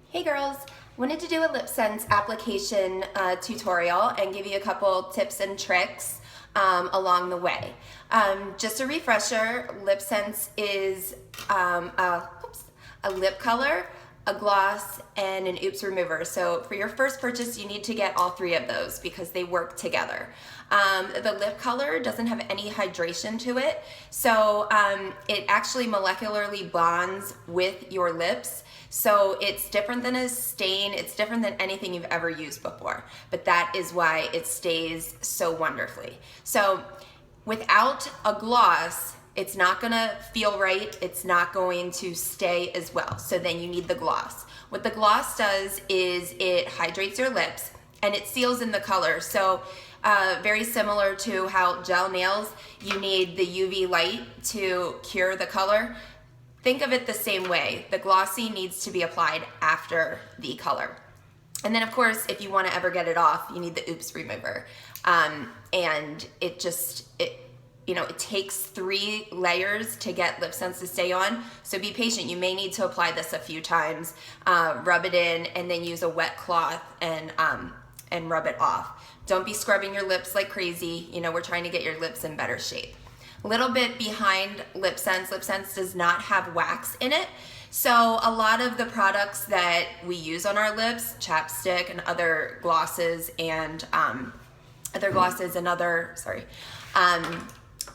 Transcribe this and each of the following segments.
Hey girls, wanted to do a LipSense application tutorial and give you a couple tips and tricks along the way. Just a refresher, LipSense is a lip color, a gloss, and an oops remover. So for your first purchase, you need to get all three of those because they work together. The lip color doesn't have any hydration to it, so it actually molecularly bonds with your lips. So it's different than a stain, it's different than anything you've ever used before, but that is why it stays so wonderfully. So without a gloss, it's not gonna feel right, it's not going to stay as well. So then you need the gloss. What the gloss does is it hydrates your lips and it seals in the color. So very similar to how gel nails, you need the UV light to cure the color. Think of it the same way. The glossy needs to be applied after the color. And then of course, if you wanna ever get it off, you need the oops remover. And it takes 3 layers to get LipSense to stay on. So be patient, you may need to apply this a few times, rub it in, and then use a wet cloth and rub it off. Don't be scrubbing your lips like crazy. You know, we're trying to get your lips in better shape. A little bit behind LipSense, LipSense does not have wax in it. So a lot of the products that we use on our lips, chapstick and other glosses and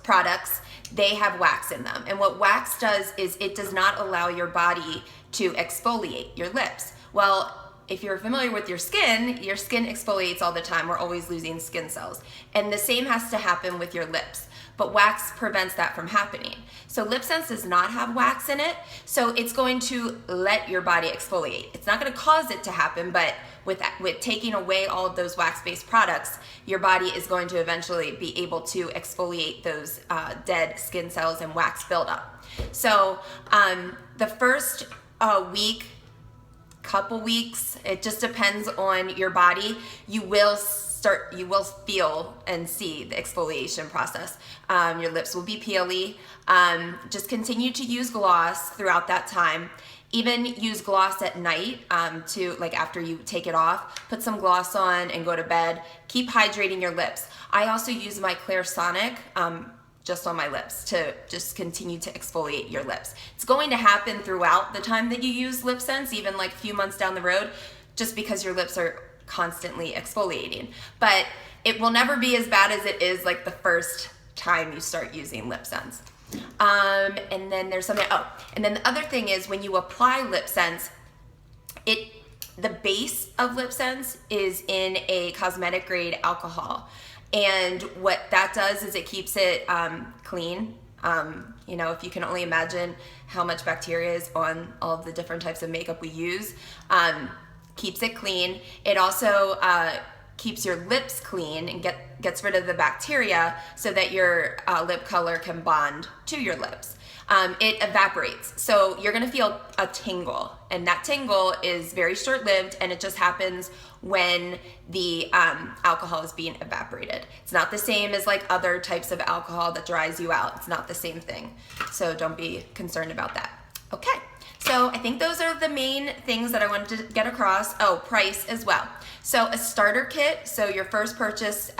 products, they have wax in them. And what wax does is it does not allow your body to exfoliate your lips. Well, if you're familiar with your skin exfoliates all the time. We're always losing skin cells. And the same has to happen with your lips. But wax prevents that from happening. So LipSense does not have wax in it, so it's going to let your body exfoliate. It's not gonna cause it to happen, but with taking away all of those wax-based products, your body is going to eventually be able to exfoliate those dead skin cells and wax buildup. So the first couple weeks, it just depends on your body, you will feel and see the exfoliation process. Your lips will be peely. Just continue to use gloss throughout that time. Even use gloss at night after you take it off. Put some gloss on and go to bed. Keep hydrating your lips. I also use my Clairsonic just on my lips to just continue to exfoliate your lips. It's going to happen throughout the time that you use LipSense, even like a few months down the road, just because your lips are constantly exfoliating. But it will never be as bad as it is like the first time you start using LipSense. And then there's something, and then the other thing is when you apply LipSense, the base of LipSense is in a cosmetic grade alcohol. And what that does is it keeps it clean. If you can only imagine how much bacteria is on all of the different types of makeup we use, keeps it clean. It also keeps your lips clean and gets rid of the bacteria so that your lip color can bond to your lips. It evaporates, so you're gonna feel a tingle, and that tingle is very short-lived, and it just happens when the alcohol is being evaporated. It's not the same as like other types of alcohol that dries you out. It's not the same thing, so don't be concerned about that. Okay, so I think those are the main things that I wanted to get across. Oh, price as well. So a starter kit, so your first purchase,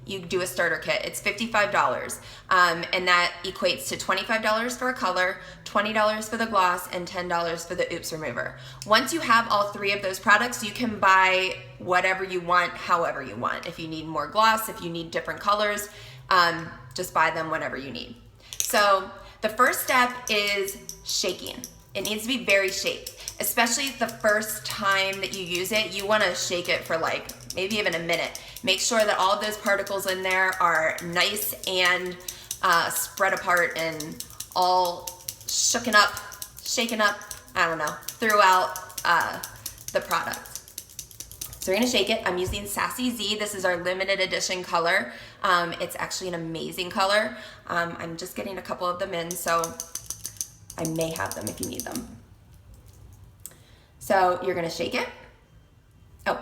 you do a starter kit. It's $55, and that equates to $25 for a color, $20 for the gloss, and $10 for the oops remover. Once you have all 3 of those products, you can buy whatever you want, however you want. If you need more gloss, if you need different colors, just buy them whatever you need. So the first step is shaking. It needs to be very shaked, especially the first time that you use it. You wanna shake it for like maybe even a minute. Make sure that all of those particles in there are nice and spread apart and all shaken up, throughout the product. So we're gonna shake it. I'm using Sassy Z. This is our limited edition color. It's actually an amazing color. I'm just getting a couple of them in, so I may have them if you need them. So you're gonna shake it. Oh,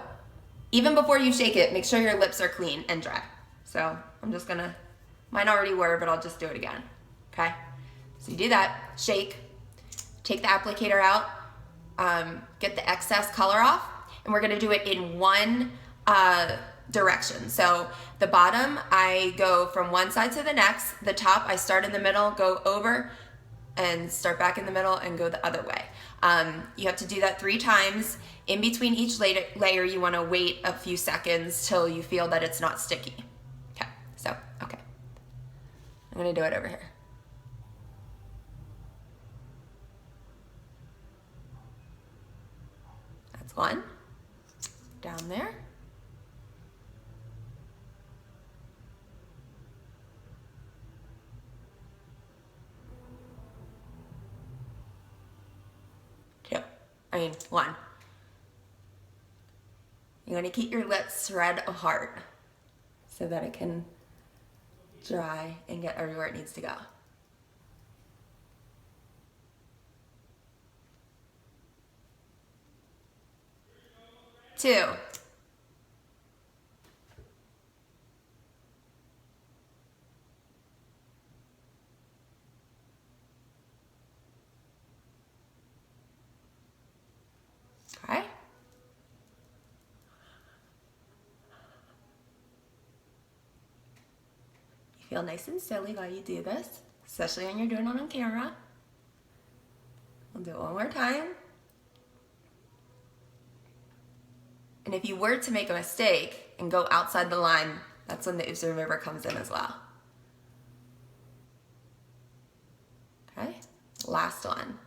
even before you shake it, make sure your lips are clean and dry. So I'm just gonna, mine already were, but I'll just do it again, okay? So you do that, shake, take the applicator out, get the excess color off, and we're gonna do it in one direction. So the bottom, I go from one side to the next. The top, I start in the middle, go over, and start back in the middle and go the other way. You have to do that 3 times. In between each layer, you wanna wait a few seconds till you feel that it's not sticky. Okay, so, okay. I'm gonna do it over here. That's 1, down there. 1. You want to keep your lips spread apart so that it can dry and get everywhere it needs to go. 2. Okay. You feel nice and silly while you do this, especially when you're doing it on camera. We'll do it one more time. And if you were to make a mistake and go outside the line, that's when the oops remover comes in as well. Okay, last one.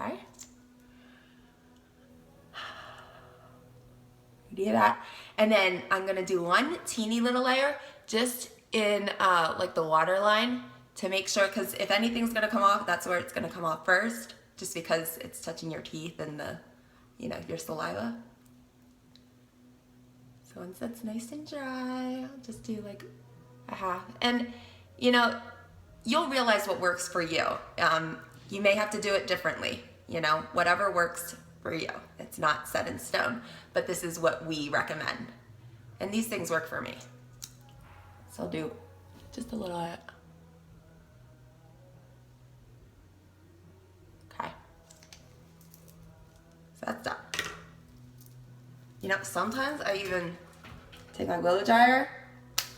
Okay. Do that, and then I'm gonna do one teeny little layer just in like the waterline to make sure, because if anything's gonna come off, that's where it's gonna come off first, just because it's touching your teeth and the, you know, your saliva. So once that's nice and dry, I'll just do like a half, and you know, you'll realize what works for you. You may have to do it differently, you know, whatever works for you. It's not set in stone, but this is what we recommend. And these things work for me. So I'll do just a little bit. Okay. So that's done. You know, sometimes I even take my blow dryer,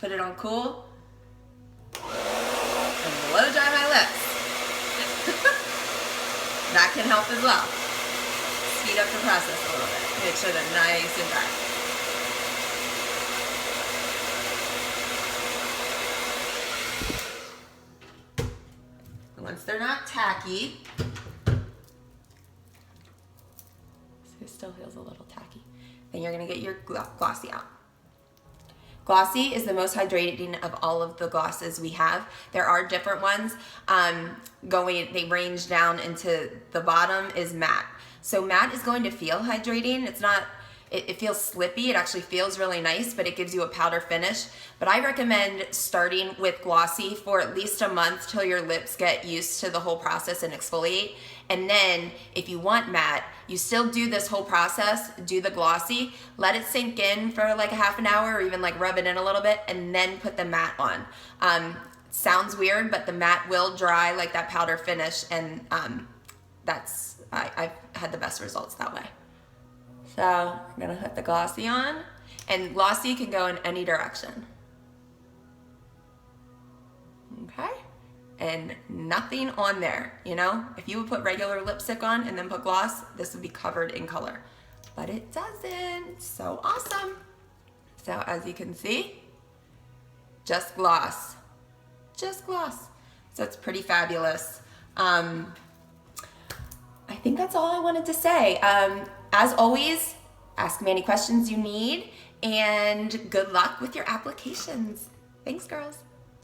put it on cool, and blow dry my lips. That can help as well. Speed up the process a little bit. Make sure they're nice and dry. And once they're not tacky, so it still feels a little tacky, then you're gonna get your glossy out. Glossy is the most hydrating of all of the glosses we have. There are different ones. They range down into the bottom is matte. So matte is going to feel hydrating. It's not, it feels slippy. It actually feels really nice, but it gives you a powder finish. But I recommend starting with glossy for at least a month till your lips get used to the whole process and exfoliate. And then if you want matte, you still do this whole process, do the glossy, let it sink in for like a half an hour or even like rub it in a little bit, and then put the matte on. Sounds weird, but the matte will dry like that powder finish, and I've had the best results that way. So I'm gonna put the glossy on, and glossy can go in any direction. Okay, and nothing on there, you know? If you would put regular lipstick on and then put gloss, this would be covered in color, but it doesn't. So awesome. So as you can see, just gloss, just gloss. So it's pretty fabulous. I think that's all I wanted to say. As always, ask me any questions you need, and good luck with your applications. Thanks, girls.